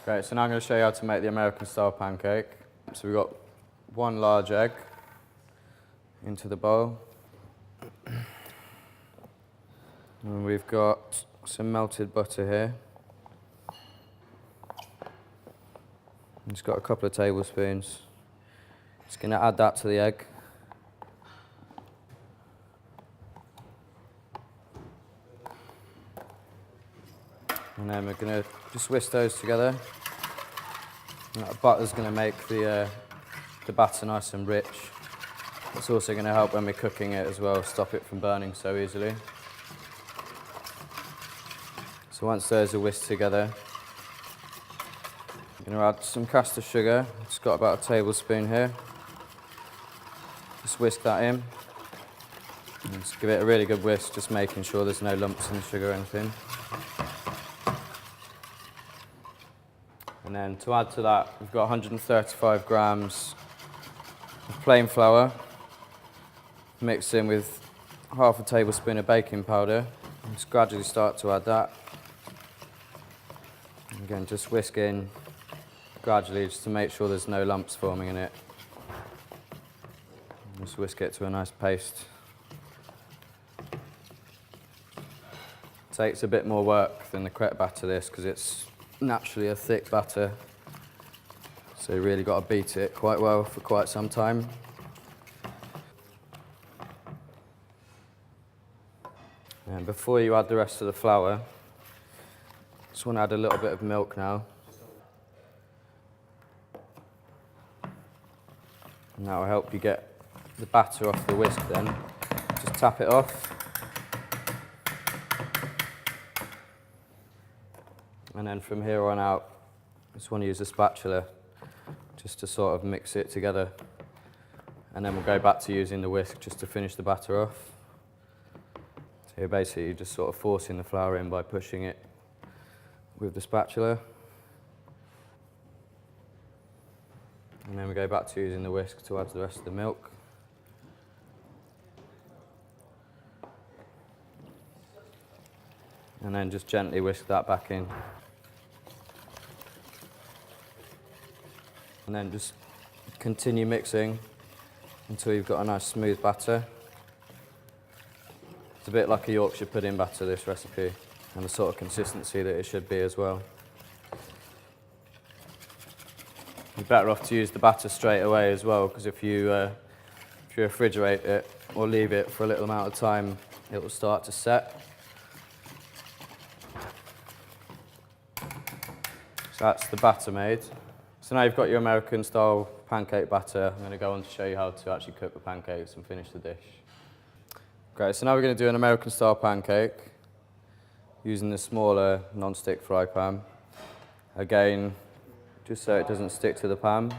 Great, so now I'm going to show you how to make the American style pancake. So we've got one large egg into the bowl. And we've got some melted butter here. Just got a couple of tablespoons. Just going to add that to the egg. And then we're going to just whisk those together. And that butter's going to make the batter nice and rich. It's also going to help when we're cooking it as well, stop it from burning so easily. So once those are whisked together, I'm going to add some caster sugar. I've just got about a tablespoon here. Just whisk that in. And just give it a really good whisk, just making sure there's no lumps in the sugar or anything. And then to add to that, we've got 135 grams of plain flour, mixed in with half a tablespoon of baking powder. And just gradually start to add that. And again, just whisk in gradually just to make sure there's no lumps forming in it. And just whisk it to a nice paste. Takes a bit more work than the crepe batter this because it's naturally a thick batter, so you really got to beat it quite well for quite some time. And before you add the rest of the flour, just want to add a little bit of milk now. And that will help you get the batter off the whisk then. Just tap it off. And then from here on out, I just want to use a spatula just to sort of mix it together. And then we'll go back to using the whisk just to finish the batter off. So you're basically just sort of forcing the flour in by pushing it with the spatula. And then we go back to using the whisk to add the rest of the milk. And then just gently whisk that back in. And then just continue mixing until you've got a nice smooth batter. It's a bit like a Yorkshire pudding batter, this recipe, and the sort of consistency that it should be as well. You're better off to use the batter straight away as well, because if you refrigerate it or leave it for a little amount of time, it will start to set. So that's the batter made. So now you've got your American style pancake batter, I'm going to go on to show you how to actually cook the pancakes and finish the dish. Great, so now we're going to do an American style pancake using the smaller non-stick fry pan. Again, just so it doesn't stick to the pan.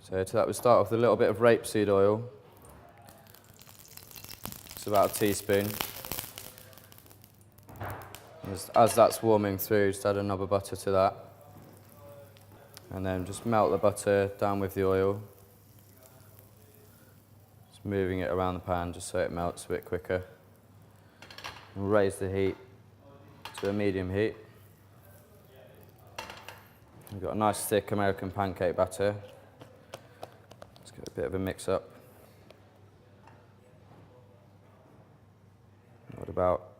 So to that we start off with a little bit of rapeseed oil. It's about a teaspoon. As that's warming through, just add another butter to that. And then just melt the butter down with the oil. Just moving it around the pan just so it melts a bit quicker. And raise the heat to a medium heat. We've got a nice thick American pancake batter. Let's get a bit of a mix up. What about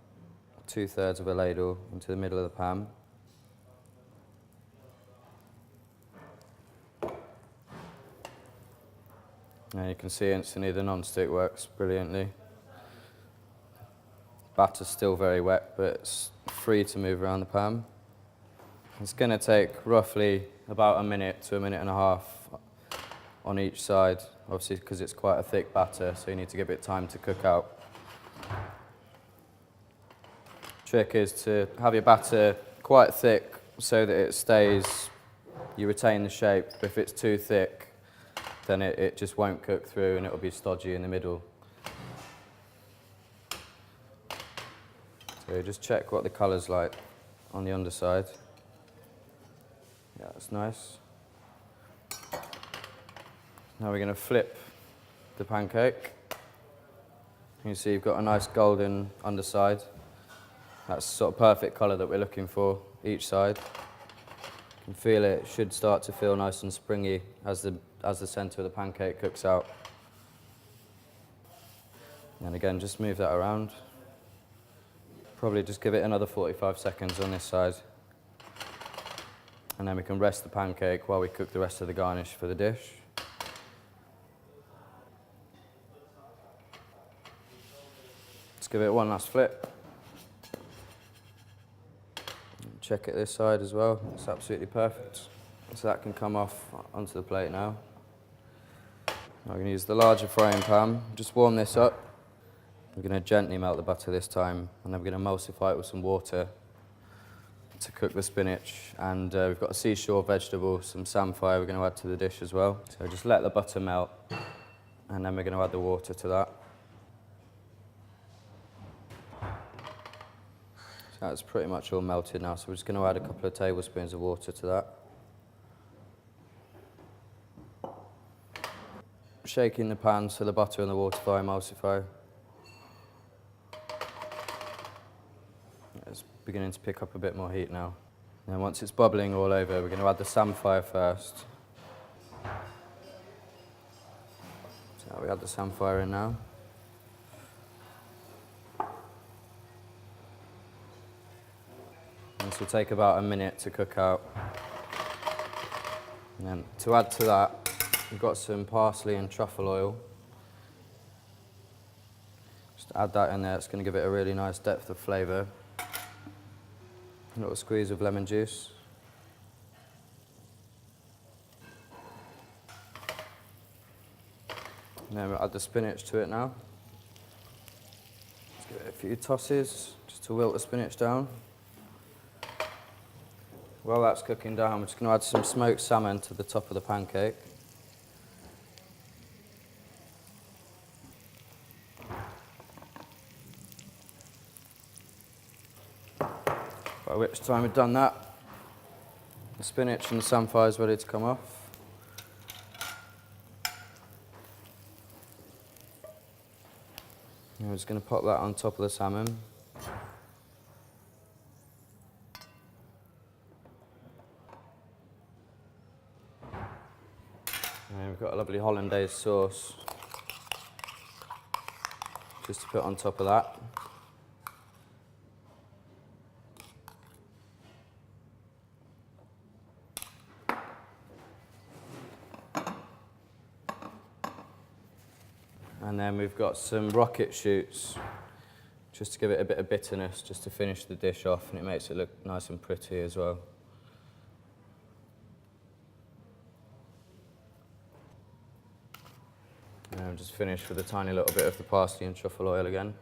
2/3 of a ladle into the middle of the pan. And you can see instantly the non-stick works brilliantly. Batter's still very wet, but it's free to move around the pan. It's going to take roughly about a minute to a minute and a half on each side, obviously because it's quite a thick batter, so you need to give it time to cook out. Trick is to have your batter quite thick so that it stays, you retain the shape. But if it's too thick, then it just won't cook through and it'll be stodgy in the middle. So just check what the colour's like on the underside. Yeah, that's nice. Now we're going to flip the pancake. You can see you've got a nice golden underside. That's the sort of perfect colour that we're looking for. each side. You can feel it should start to feel nice and springy as the centre of the pancake cooks out. And again, just move that around. Probably just give it another 45 seconds on this side. And then we can rest the pancake while we cook the rest of the garnish for the dish. Let's give it one last flip. Check it this side as well, it's absolutely perfect. So that can come off onto the plate now. I'm going to use the larger frying pan, just warm this up. We're going to gently melt the butter this time, and then we're going to emulsify it with some water to cook the spinach. And we've got a seashore vegetable, some samphire we're going to add to the dish as well. So just let the butter melt, and then we're going to add the water to that. So that's pretty much all melted now, so we're just going to add a couple of tablespoons of water to that. Shaking the pan so the butter and the water emulsify. It's beginning to pick up a bit more heat now. And once it's bubbling all over, we're going to add the samphire first. So we add the samphire in now. This will take about a minute to cook out. And then to add to that, we've got some parsley and truffle oil. Just add that in there, it's going to give it a really nice depth of flavour. A little squeeze of lemon juice. And then we'll add the spinach to it now. Let's give it a few tosses, just to wilt the spinach down. While that's cooking down, we're just going to add some smoked salmon to the top of the pancake. By which time we've done that, the spinach and the samphire is ready to come off. And we're just going to pop that on top of the salmon. And we've got a lovely hollandaise sauce just to put on top of that. And then we've got some rocket shoots, just to give it a bit of bitterness, just to finish the dish off, and it makes it look nice and pretty as well. And just finish with a tiny little bit of the parsley and truffle oil again,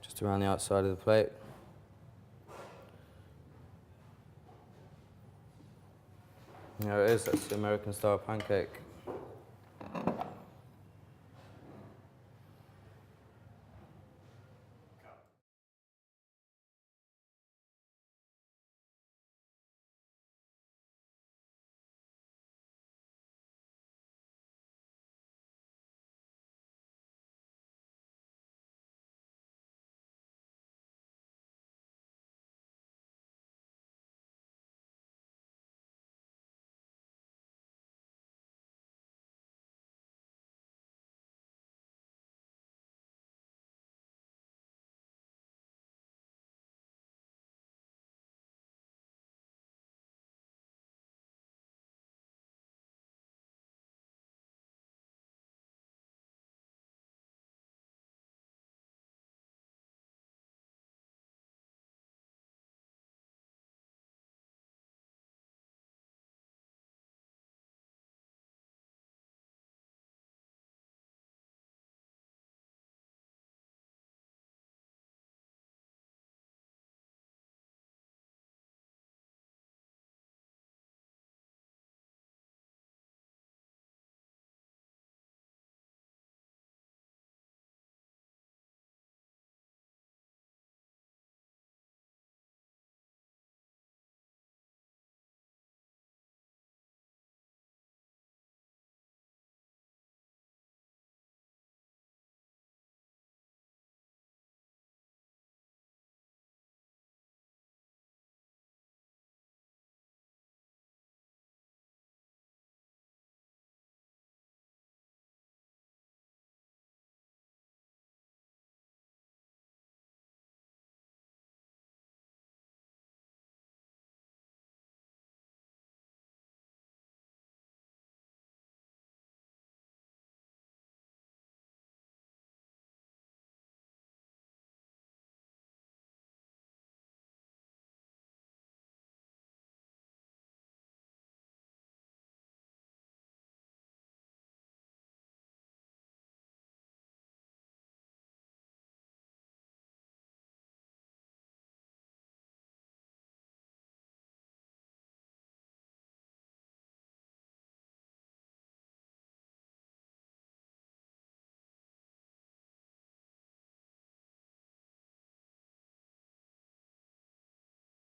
just around the outside of the plate. There it is, that's the American style pancake.